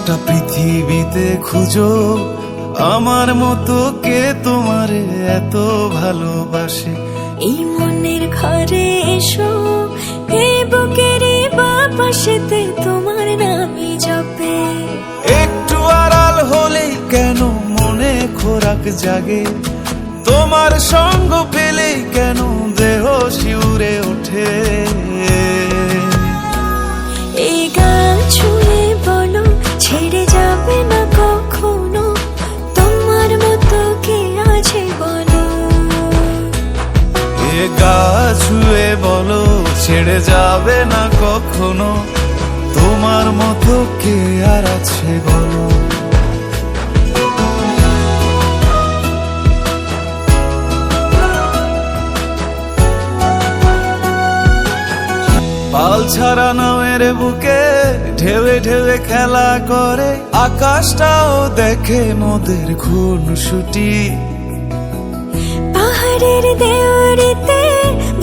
গোটা পৃথিবীতে খুঁজো আমার মতো কে তোমারে এত ভালোবাসে। এই মনের ঘরে এসো, এই বুকের বাপাশেতে তোমার নামই জপে। একটু আড়াল হলেই কেন মনে খোরাক জাগে, তোমার সঙ্গ পেলেই কেন দেহ শিউরে ওঠে। এই গান ছুঁয়ে বলো ছেড়ে যাবে না কখনো, তোমার মতো কে আছে বলো। এ গা ছুঁয়ে বলো ছেড়ে যাবে না কখনো, তোমার মতো কে আর আছে বলো। পাল ছাড়া নামের বুকে ঢেউে ঢেউে খেলা করে, আকাশটাও দেখে মোদের খুনসুটি। পাহাড়ের দেওয়ারিতে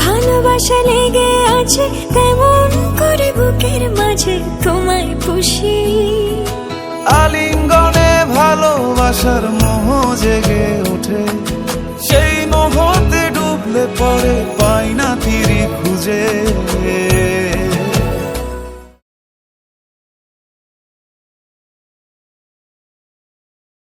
ভালোবাসা লেগে আছে, তেমন করে বুকের মাঝে তোমায় পুষি। আলিঙ্গনে ভালোবাসার মোহ জেগে ওঠে, সেই মোহতে ডুবলে পরে পাই না তীরে খুঁজে।